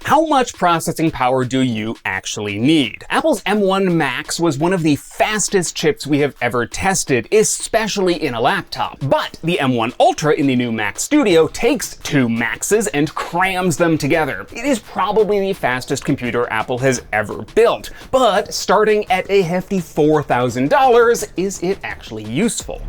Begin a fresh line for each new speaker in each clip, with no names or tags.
How much processing power do you actually need? Apple's M1 Max was one of the fastest chips we have ever tested, especially in a laptop. But the M1 Ultra in the new Mac Studio takes two Maxes and crams them together. It is probably the fastest computer Apple has ever built. But starting at a hefty $4,000, is it actually useful?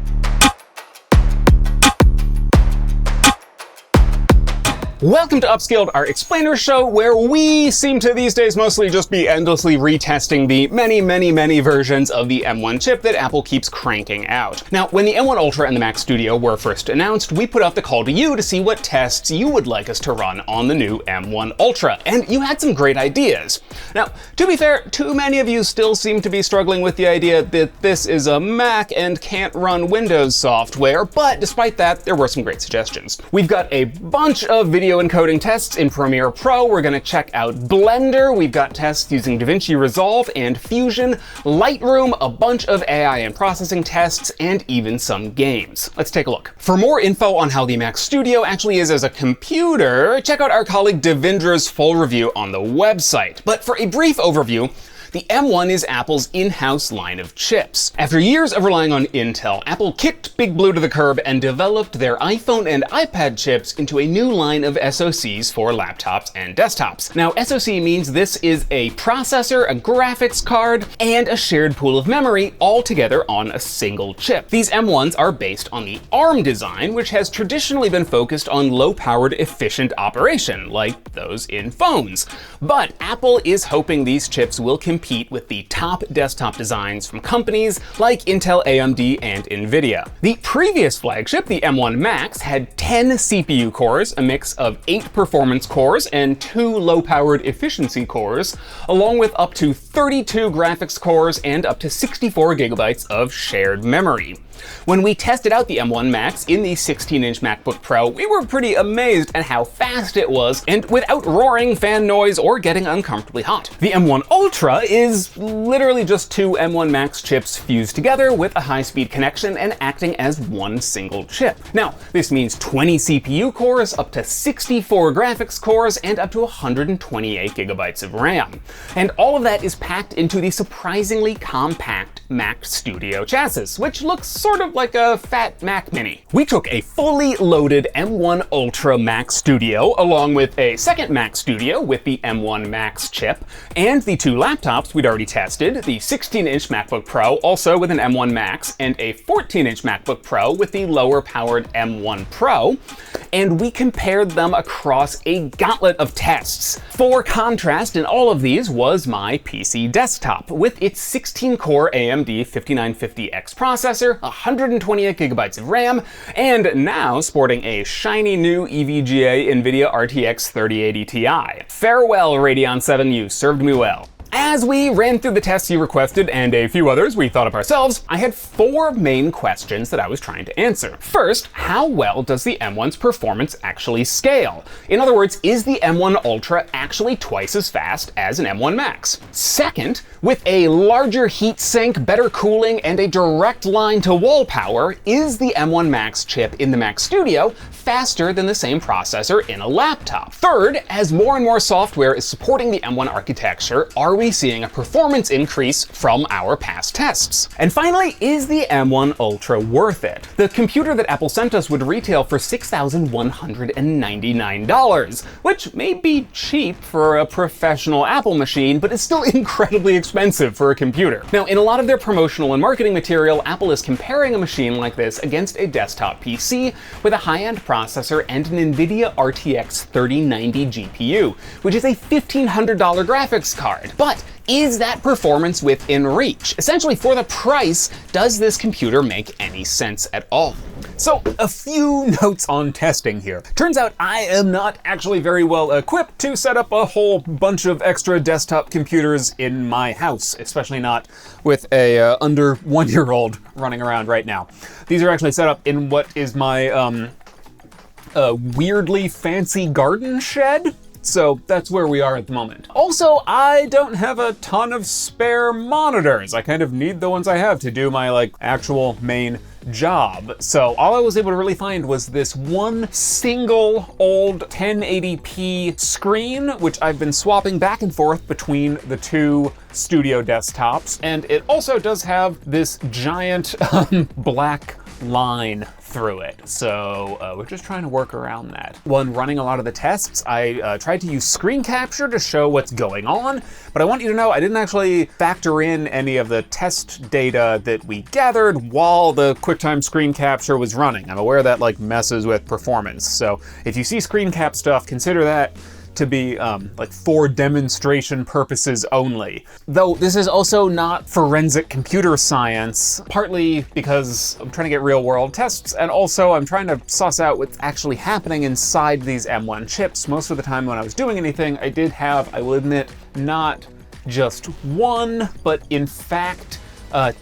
Welcome to Upscaled, our explainer show, where we seem to these days mostly just be endlessly retesting the many versions of the M1 chip that Apple keeps cranking out. Now, when the M1 Ultra and the Mac Studio were first announced, we put out the call to you to see what tests you would like us to run on the new M1 Ultra, and you had some great ideas. Now, to be fair, too many of you still seem to be struggling with the idea that this is a Mac and can't run Windows software, but despite that, there were some great suggestions. We've got a bunch of video encoding tests in Premiere Pro. We're going to check out Blender. We've got tests using Davinci Resolve and Fusion, Lightroom, a bunch of AI and processing tests, and even some games. Let's take a look. For more info on how the Mac Studio actually is as a computer, check out our colleague Davindra's full review on the website. But for a brief overview, the M1 is Apple's in-house line of chips. After years of relying on Intel, Apple kicked Big Blue to the curb and developed their iPhone and iPad chips into a new line of SoCs for laptops and desktops. Now, SoC means this is a processor, a graphics card, and a shared pool of memory all together on a single chip. These M1s are based on the ARM design, which has traditionally been focused on low-powered, efficient operation, like those in phones. But Apple is hoping these chips will compete with the top desktop designs from companies like Intel, AMD, and Nvidia. The previous flagship, the M1 Max, had 10 CPU cores, a mix of 8 performance cores and 2 low-powered efficiency cores, along with up to 32 graphics cores and up to 64 gigabytes of shared memory. When we tested out the M1 Max in the 16-inch MacBook Pro, we were pretty amazed at how fast it was, and without roaring fan noise or getting uncomfortably hot. The M1 Ultra is literally just two M1 Max chips fused together with a high-speed connection and acting as one single chip. Now, this means 20 CPU cores, up to 64 graphics cores, and up to 128 gigabytes of RAM. And all of that is packed into the surprisingly compact Mac Studio chassis, which looks sort of like a fat Mac Mini. We took a fully loaded M1 Ultra Mac Studio along with a second Mac Studio with the M1 Max chip and the two laptops we'd already tested, the 16-inch MacBook Pro also with an M1 Max and a 14-inch MacBook Pro with the lower powered M1 Pro, and we compared them across a gauntlet of tests. For contrast, in all of these was my PC desktop with its 16-core AMD 5950X processor, 128 gigabytes of RAM, and now sporting a shiny new EVGA NVIDIA RTX 3080 Ti. Farewell, Radeon 7, you served me well. As we ran through the tests you requested and a few others we thought up ourselves, I had 4 main questions that I was trying to answer. First, how well does the M1's performance actually scale? In other words, is the M1 Ultra actually twice as fast as an M1 Max? Second, with a larger heat sink, better cooling, and a direct line to wall power, is the M1 Max chip in the Mac Studio faster than the same processor in a laptop? Third, as more and more software is supporting the M1 architecture, are we seeing a performance increase from our past tests? And finally, is the M1 Ultra worth it? The computer that Apple sent us would retail for $6,199, which may be cheap for a professional Apple machine, but is still incredibly expensive for a computer. Now, in a lot of their promotional and marketing material, Apple is comparing a machine like this against a desktop PC with a high-end processor and an NVIDIA RTX 3090 GPU, which is a $1,500 graphics card. But is that performance within reach? Essentially, for the price, does this computer make any sense at all? So, a few notes on testing here. Turns out I am not actually very well equipped to set up a whole bunch of extra desktop computers in my house, especially not with a under 1-year-old running around right now. These are actually set up in what is my weirdly fancy garden shed. So that's where we are at the moment. Also, I don't have a ton of spare monitors. I kind of need the ones I have to do my actual main job. So all I was able to really find was this one single old 1080p screen, which I've been swapping back and forth between the two studio desktops. And it also does have this giant black line through it. So we're just trying to work around that. When running a lot of the tests, I tried to use screen capture to show what's going on, but I want you to know I didn't actually factor in any of the test data that we gathered while the QuickTime screen capture was running. I'm aware that like messes with performance. So if you see screen cap stuff, consider that to be like for demonstration purposes only. Though this is also not forensic computer science, partly because I'm trying to get real world tests, and also I'm trying to suss out what's actually happening inside these M1 chips. Most of the time when I was doing anything, I did have, I will admit, not just one, but in fact,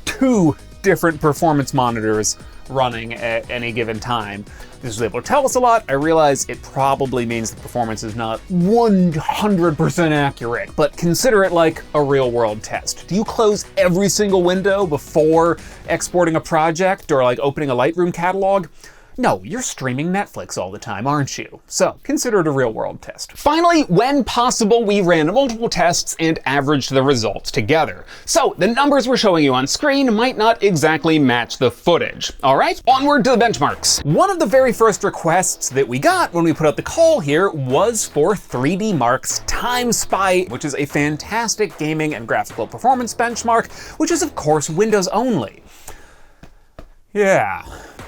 2 different performance monitors running at any given time. This is able to tell us a lot. I realize it probably means the performance is not 100% accurate, but consider it like a real world test. Do you close every single window before exporting a project or like opening a Lightroom catalog? No, you're streaming Netflix all the time, aren't you? So consider it a real world test. Finally, when possible, we ran multiple tests and averaged the results together. So the numbers we're showing you on screen might not exactly match the footage. All right, onward to the benchmarks. One of the very first requests that we got when we put out the call here was for 3D Mark's Time Spy, which is a fantastic gaming and graphical performance benchmark, which is of course Windows only. Yeah.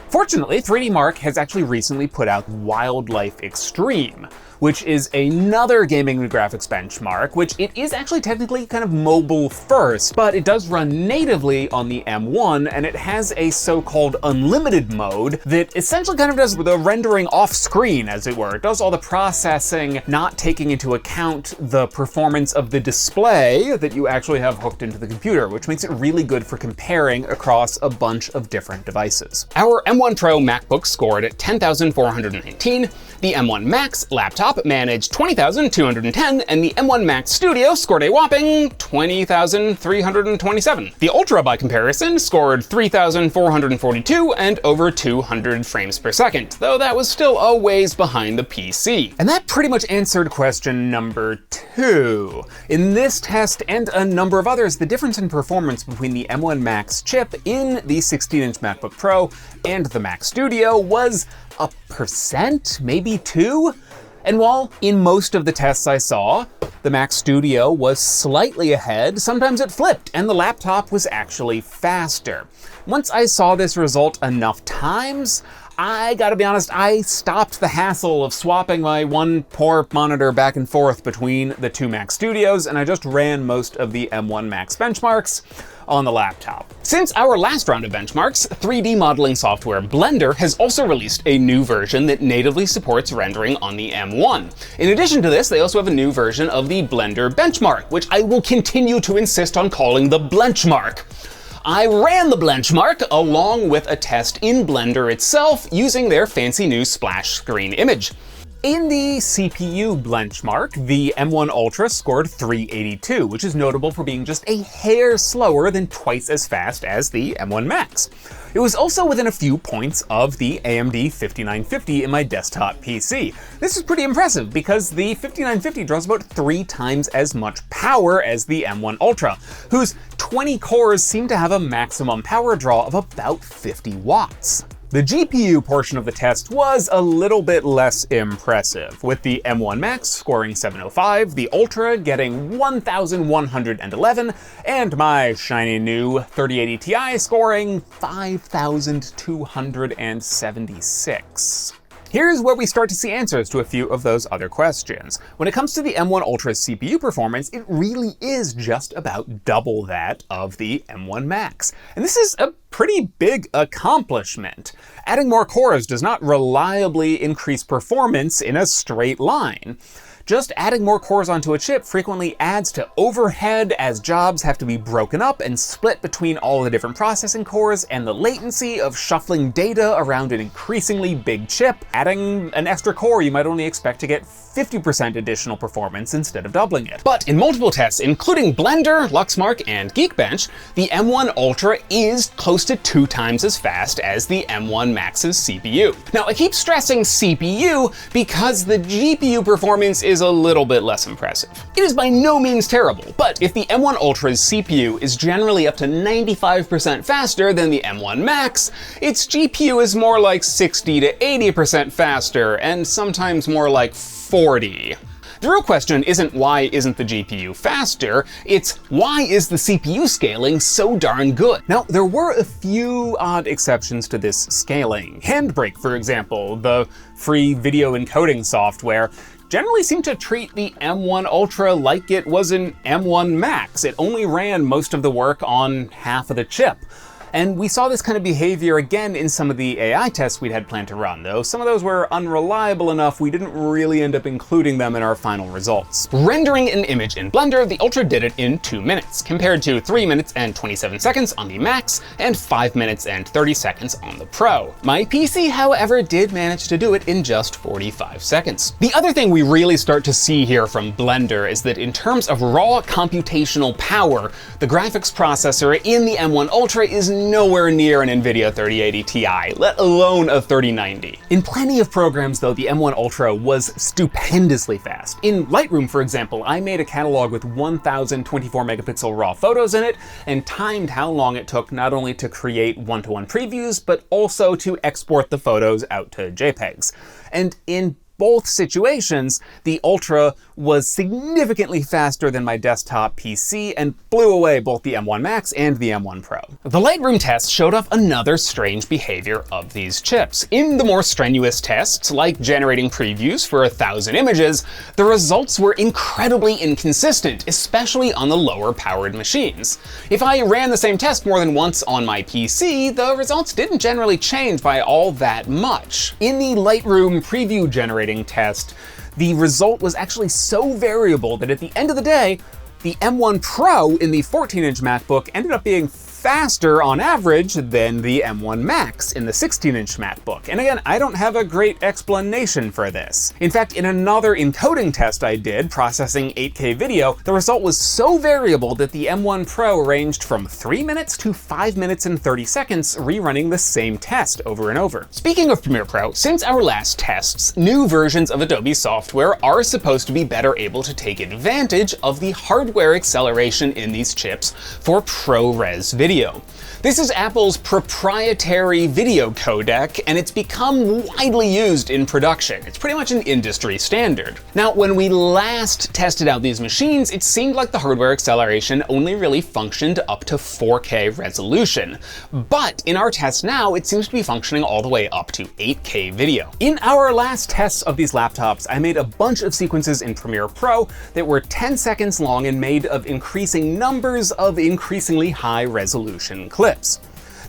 Fortunately, 3D Mark has actually recently put out Wildlife Extreme, which is another gaming and graphics benchmark, which it is actually technically kind of mobile first, but it does run natively on the M1, and it has a so-called unlimited mode that essentially kind of does the rendering off screen, as it were. It does all the processing, not taking into account the performance of the display that you actually have hooked into the computer, which makes it really good for comparing across a bunch of different devices. Our M1 Pro MacBook scored at 10,419, the M1 Max laptop managed 20,210, and the M1 Max Studio scored a whopping 20,327. The Ultra, by comparison, scored 3,442 and over 200 frames per second, though that was still a ways behind the PC. And that pretty much answered question number 2. In this test and a number of others, the difference in performance between the M1 Max chip in the 16-inch MacBook Pro and the Mac Studio was 1%, maybe 2%. And while in most of the tests I saw, the Mac Studio was slightly ahead, sometimes it flipped and the laptop was actually faster. Once I saw this result enough times, I gotta be honest, I stopped the hassle of swapping my one poor monitor back and forth between the two Mac Studios, and I just ran most of the M1 Max benchmarks on the laptop. Since our last round of benchmarks, 3D modeling software Baldr has also released a new version that natively supports rendering on the M1. In addition to this, they also have a new version of the Baldr benchmark, which I will continue to insist on calling the Blenchmark. I ran the Blenchmark along with a test in Baldr itself using their fancy new splash screen image. In the CPU benchmark, the M1 Ultra scored 382, which is notable for being just a hair slower than twice as fast as the M1 Max. It was also within a few points of the AMD 5950 in my desktop PC. This is pretty impressive because the 5950 draws about 3 times as much power as the M1 Ultra, whose 20 cores seem to have a maximum power draw of about 50 watts. The GPU portion of the test was a little bit less impressive, with the M1 Max scoring 705, the Ultra getting 1,111, and my shiny new 3080 Ti scoring 5,276. Here's where we start to see answers to a few of those other questions. When it comes to the M1 Ultra's CPU performance, it really is just about double that of the M1 Max. And this is a pretty big accomplishment. Adding more cores does not reliably increase performance in a straight line. Just adding more cores onto a chip frequently adds to overhead as jobs have to be broken up and split between all the different processing cores, and the latency of shuffling data around an increasingly big chip. Adding an extra core, you might only expect to get 50% additional performance instead of doubling it. But in multiple tests, including Blender, Luxmark, and Geekbench, the M1 Ultra is close to 2 times as fast as the M1 Max's CPU. Now, I keep stressing CPU because the GPU performance is a little bit less impressive. It is by no means terrible, but if the M1 Ultra's CPU is generally up to 95% faster than the M1 Max, its GPU is more like 60 to 80% faster, and sometimes more like 40. The real question isn't why isn't the GPU faster, it's why is the CPU scaling so darn good? Now, there were a few odd exceptions to this scaling. Handbrake, for example, the free video encoding software, generally seemed to treat the M1 Ultra like it was an M1 Max. It only ran most of the work on half of the chip. And we saw this kind of behavior again in some of the AI tests we'd had planned to run, though some of those were unreliable enough we didn't really end up including them in our final results. Rendering an image in Blender, the Ultra did it in 2 minutes, compared to 3 minutes and 27 seconds on the Max and 5 minutes and 30 seconds on the Pro. My PC, however, did manage to do it in just 45 seconds. The other thing we really start to see here from Blender is that in terms of raw computational power, the graphics processor in the M1 Ultra is nowhere near an NVIDIA 3080 Ti, let alone a 3090. In plenty of programs, though, the M1 Ultra was stupendously fast. In Lightroom, for example, I made a catalog with 1024 megapixel raw photos in it, and timed how long it took not only to create one-to-one previews, but also to export the photos out to JPEGs. And in both situations, the Ultra was significantly faster than my desktop PC and blew away both the M1 Max and the M1 Pro. The Lightroom test showed off another strange behavior of these chips. In the more strenuous tests, like generating previews for 1,000 images, the results were incredibly inconsistent, especially on the lower powered machines. If I ran the same test more than once on my PC, the results didn't generally change by all that much. In the Lightroom preview generating test, the result was actually so variable that at the end of the day, the M1 Pro in the 14-inch MacBook ended up being faster on average than the M1 Max in the 16-inch MacBook. And again, I don't have a great explanation for this. In fact, in another encoding test I did, processing 8K video, the result was so variable that the M1 Pro ranged from 3 minutes to 5 minutes and 30 seconds, rerunning the same test over and over. Speaking of Premiere Pro, since our last tests, new versions of Adobe software are supposed to be better able to take advantage of the hardware acceleration in these chips for ProRes video. This is Apple's proprietary video codec, and it's become widely used in production. It's pretty much an industry standard. Now, when we last tested out these machines, it seemed like the hardware acceleration only really functioned up to 4K resolution. But in our test now, it seems to be functioning all the way up to 8K video. In our last tests of these laptops, I made a bunch of sequences in Premiere Pro that were 10 seconds long and made of increasing numbers of increasingly high resolution clips.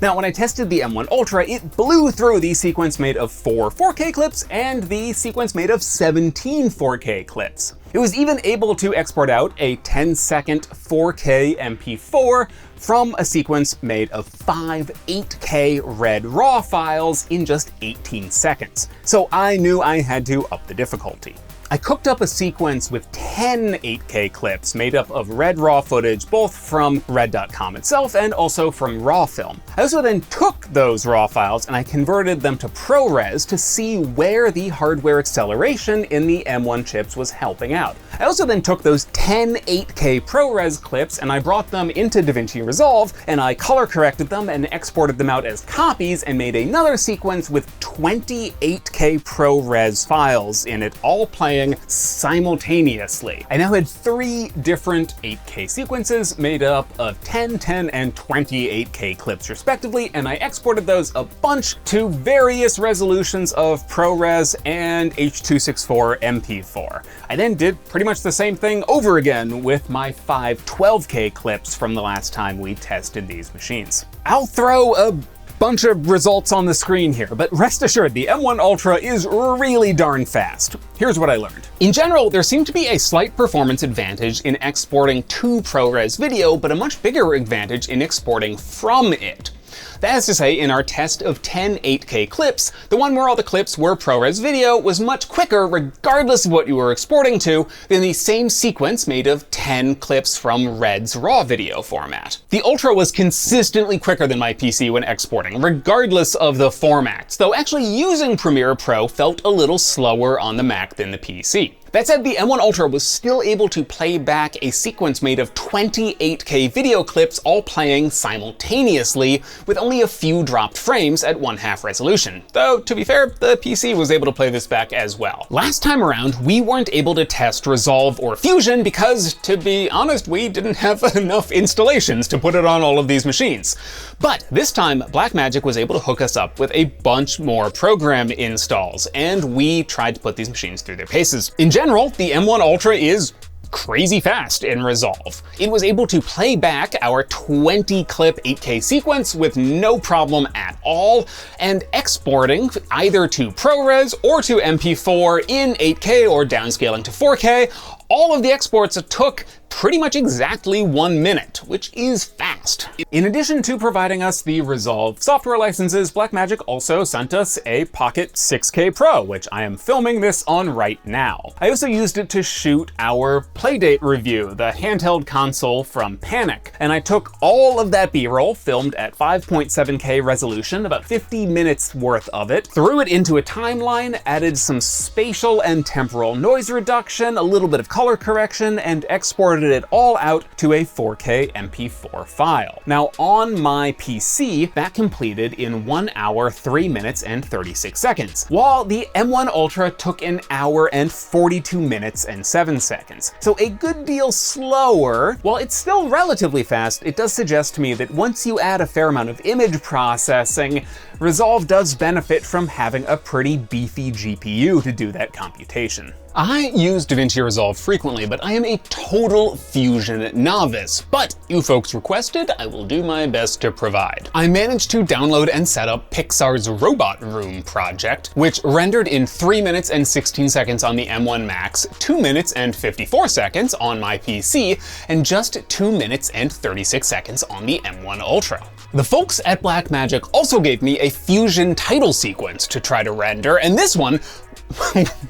Now, when I tested the M1 Ultra, it blew through the sequence made of 4 4K clips and the sequence made of 17 4K clips. It was even able to export out a 10-second 4K MP4 from a sequence made of 5 8K red RAW files in just 18 seconds. So I knew I had to up the difficulty. I cooked up a sequence with 10 8K clips made up of red RAW footage, both from red.com itself and also from RAW film. I also then took those RAW files and I converted them to ProRes to see where the hardware acceleration in the M1 chips was helping out. I also then took those 10 8K ProRes clips and I brought them into Davinci Resolve and I color corrected them and exported them out as copies and made another sequence with 20 8K ProRes files in it, all playing simultaneously. I now had 3 different 8K sequences made up of 10, 10, and 20 8K clips respectively, and I exported those a bunch to various resolutions of ProRes and H.264 MP4. I then did pretty much the same thing over again with my 5 12K clips from the last time we tested these machines. I'll throw a bunch of results on the screen here, but rest assured the M1 Ultra is really darn fast. Here's what I learned. In general, there seemed to be a slight performance advantage in exporting to ProRes video, but a much bigger advantage in exporting from it. That is to say, in our test of 10 8K clips, the one where all the clips were ProRes video was much quicker regardless of what you were exporting to than the same sequence made of 10 clips from Red's RAW video format. The Ultra was consistently quicker than my PC when exporting, regardless of the formats, though actually using Premiere Pro felt a little slower on the Mac than the PC. That said, the M1 Ultra was still able to play back a sequence made of 28K video clips all playing simultaneously, with only a few dropped frames at 1/2 resolution. Though, to be fair, the PC was able to play this back as well. Last time around, we weren't able to test Resolve or Fusion because, to be honest, we didn't have enough installations to put it on all of these machines. But this time, Blackmagic was able to hook us up with a bunch more program installs, and we tried to put these machines through their paces. In general, the M1 Ultra is crazy fast in Resolve. It was able to play back our 20 clip 8K sequence with no problem at all, and exporting either to ProRes or to MP4 in 8K or downscaling to 4K, all of the exports took pretty much exactly 1 minute, which is fast. In addition to providing us the Resolve software licenses, Blackmagic also sent us a Pocket 6K Pro, which I am filming this on right now. I also used it to shoot our Playdate review, the handheld console from Panic, and I took all of that B-roll, filmed at 5.7K resolution, about 50 minutes worth of it, threw it into a timeline, added some spatial and temporal noise reduction, a little bit of color correction, and exported it all out to a 4K MP4 file. Now, on my PC, that completed in 1 hour, 3 minutes, and 36 seconds, while the M1 Ultra took 1 hour and 42 minutes and 7 seconds. So a good deal slower. While it's still relatively fast, it does suggest to me that once you add a fair amount of image processing, Resolve does benefit from having a pretty beefy GPU to do that computation. I use Davinci Resolve frequently, but I am a total Fusion novice. But you folks requested, I will do my best to provide. I managed to download and set up Pixar's Robot Room project, which rendered in 3 minutes and 16 seconds on the M1 Max, 2 minutes and 54 seconds on my PC, and just 2 minutes and 36 seconds on the M1 Ultra. The folks at Blackmagic also gave me a Fusion title sequence to try to render, and this one,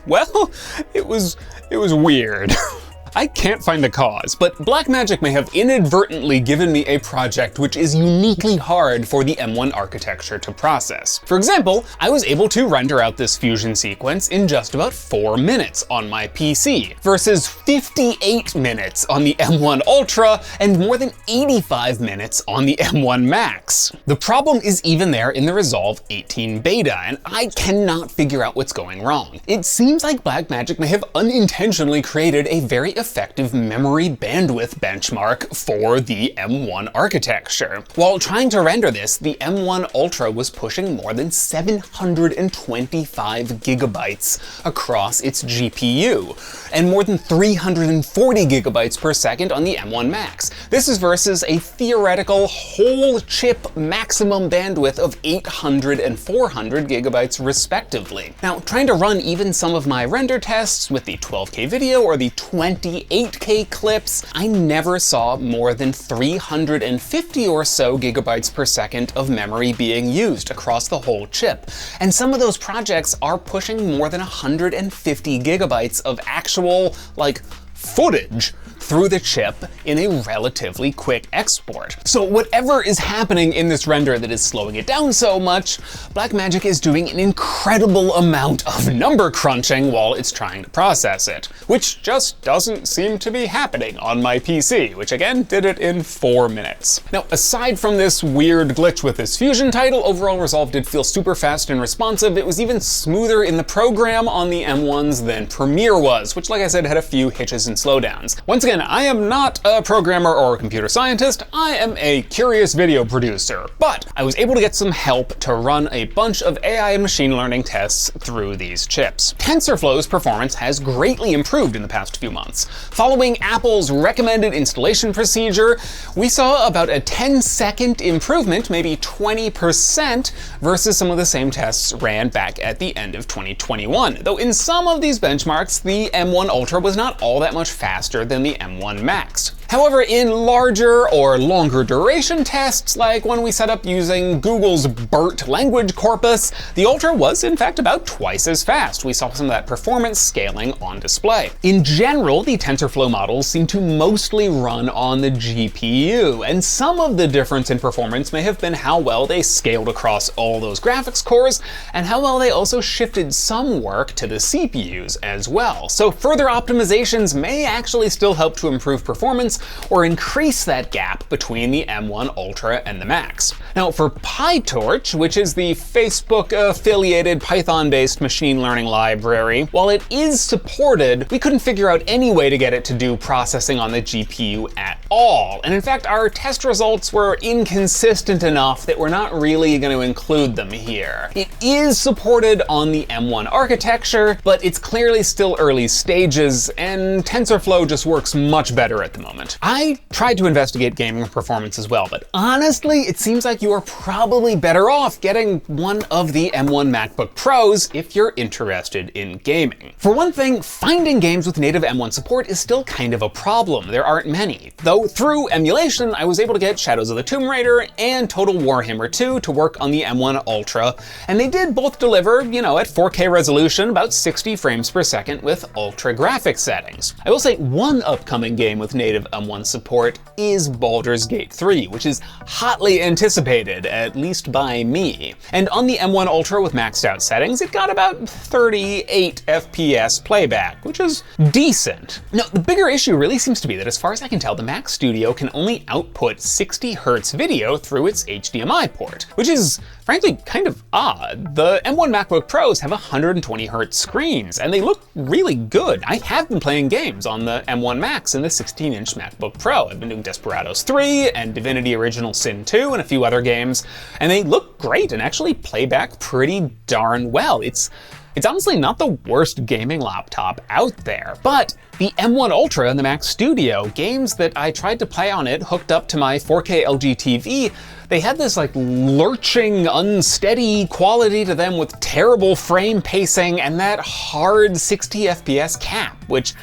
well, it was weird. I can't find the cause, but Blackmagic may have inadvertently given me a project which is uniquely hard for the M1 architecture to process. For example, I was able to render out this Fusion sequence in just about 4 minutes on my PC, versus 58 minutes on the M1 Ultra and more than 85 minutes on the M1 Max. The problem is even there in the Resolve 18 beta, and I cannot figure out what's going wrong. It seems like Blackmagic may have unintentionally created a very effective memory bandwidth benchmark for the M1 architecture. While trying to render this, the M1 Ultra was pushing more than 725 gigabytes across its GPU, and more than 340 gigabytes per second on the M1 Max. This is versus a theoretical whole chip maximum bandwidth of 800 and 400 gigabytes respectively. Now, trying to run even some of my render tests with the 12K video or the 28K clips, I never saw more than 350 or so gigabytes per second of memory being used across the whole chip. And some of those projects are pushing more than 150 gigabytes of actual, footage through the chip in a relatively quick export. So whatever is happening in this render that is slowing it down so much, Blackmagic is doing an incredible amount of number crunching while it's trying to process it, which just doesn't seem to be happening on my PC, which again did it in 4 minutes. Now, aside from this weird glitch with this Fusion title, overall Resolve did feel super fast and responsive. It was even smoother in the program on the M1s than Premiere was, which, like I said, had a few hitches and slowdowns. Once again, again, I am not a programmer or a computer scientist, I am a curious video producer, but I was able to get some help to run a bunch of AI and machine learning tests through these chips. TensorFlow's performance has greatly improved in the past few months. Following Apple's recommended installation procedure, we saw about a 10-second improvement, maybe 20%, versus some of the same tests ran back at the end of 2021. Though in some of these benchmarks, the M1 Ultra was not all that much faster than the M1 Max. However, in larger or longer duration tests, like when we set up using Google's BERT language corpus, the Ultra was in fact about twice as fast. We saw some of that performance scaling on display. In general, the TensorFlow models seem to mostly run on the GPU, and some of the difference in performance may have been how well they scaled across all those graphics cores, and how well they also shifted some work to the CPUs as well. So further optimizations may actually still help to improve performance or increase that gap between the M1 Ultra and the Max. Now for Pytorch, which is the Facebook-affiliated Python-based machine learning library, while it is supported, we couldn't figure out any way to get it to do processing on the GPU at all. And in fact, our test results were inconsistent enough that we're not really going to include them here. It is supported on the M1 architecture, but it's clearly still early stages, and TensorFlow just works much better at the moment. I tried to investigate gaming performance as well, but honestly, it seems like you are probably better off getting one of the M1 MacBook Pros if you're interested in gaming. For one thing, finding games with native M1 support is still kind of a problem. There aren't many. Though through emulation, I was able to get Shadows of the Tomb Raider and Total Warhammer 2 to work on the M1 Ultra, and they did both deliver, at 4K resolution, about 60 frames per second with ultra graphics settings. I will say one upcoming game with native M1 support is Baldur's Gate 3, which is hotly anticipated, at least by me. And on the M1 Ultra with maxed out settings, it got about 38 FPS playback, which is decent. Now, the bigger issue really seems to be that, as far as I can tell, the Mac Studio can only output 60 Hz video through its HDMI port, which is frankly kind of odd. The M1 MacBook Pros have 120 Hz screens, and they look really good. I have been playing games on the M1 Max and the 16-inch MacBook Pro. I've been doing Desperados 3 and Divinity Original Sin 2 and a few other games, and they look great and actually play back pretty darn well. It's honestly not the worst gaming laptop out there, but the M1 Ultra and the Mac Studio, games that I tried to play on it hooked up to my 4K LG TV, they had this lurching, unsteady quality to them with terrible frame pacing and that hard 60 FPS cap, which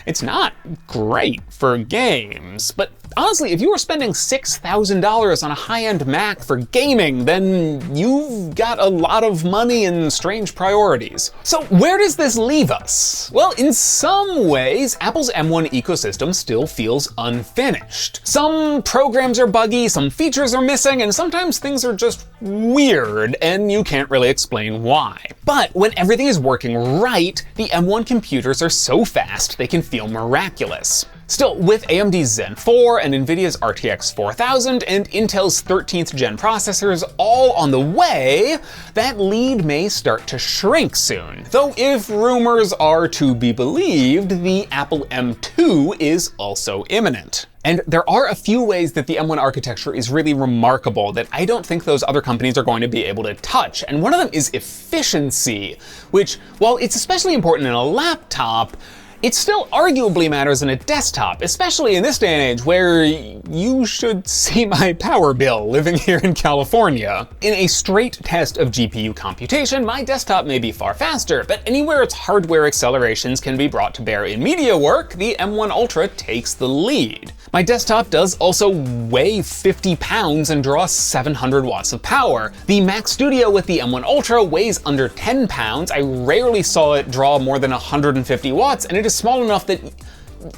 it's not great for games. But honestly, if you were spending $6,000 on a high-end Mac for gaming, then you've got a lot of money and strange priorities. So where does this leave us? Well, in some ways, Apple's M1 ecosystem still feels unfinished. Some programs are buggy, some features are missing, and sometimes things are just weird, and you can't really explain why. But when everything is working right, the M1 computers are so fast they can feel miraculous. Still, with AMD's Zen 4 and NVIDIA's RTX 4000 and Intel's 13th gen processors all on the way, that lead may start to shrink soon. Though if rumors are to be believed, the Apple M2 is also imminent. And there are a few ways that the M1 architecture is really remarkable that I don't think those other companies are going to be able to touch. And one of them is efficiency, which, while it's especially important in a laptop, it still arguably matters in a desktop, especially in this day and age where you should see my power bill living here in California. In a straight test of GPU computation, my desktop may be far faster, but anywhere its hardware accelerations can be brought to bear in media work, the M1 Ultra takes the lead. My desktop does also weigh 50 pounds and draw 700 watts of power. The Mac Studio with the M1 Ultra weighs under 10 pounds. I rarely saw it draw more than 150 watts, and it is small enough that,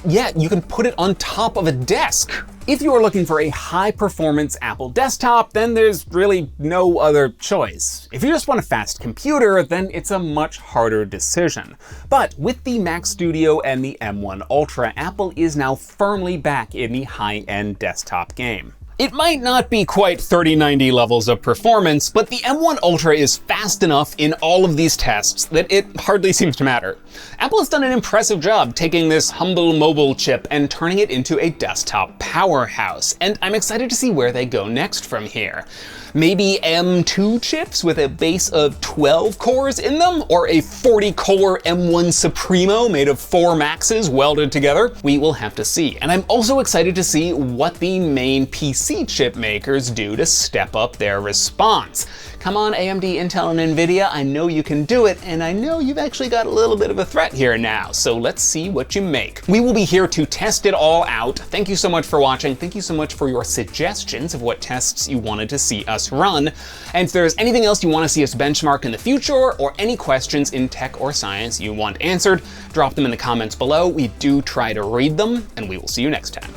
yeah, you can put it on top of a desk. If you are looking for a high-performance Apple desktop, then there's really no other choice. If you just want a fast computer, then it's a much harder decision. But with the Mac Studio and the M1 Ultra, Apple is now firmly back in the high-end desktop game. It might not be quite 3090 levels of performance, but the M1 Ultra is fast enough in all of these tests that it hardly seems to matter. Apple has done an impressive job taking this humble mobile chip and turning it into a desktop powerhouse, and I'm excited to see where they go next from here. Maybe M2 chips with a base of 12 cores in them, or a 40-core M1 Supremo made of 4 Maxes welded together? We will have to see. And I'm also excited to see what the main PC chip makers do to step up their response. Come on, AMD, Intel, and Nvidia, I know you can do it, and I know you've actually got a little bit of a threat here now, so let's see what you make. We will be here to test it all out. Thank you so much for watching. Thank you so much for your suggestions of what tests you wanted to see us run. And if there's anything else you want to see us benchmark in the future, or any questions in tech or science you want answered, drop them in the comments below. We do try to read them, and we will see you next time.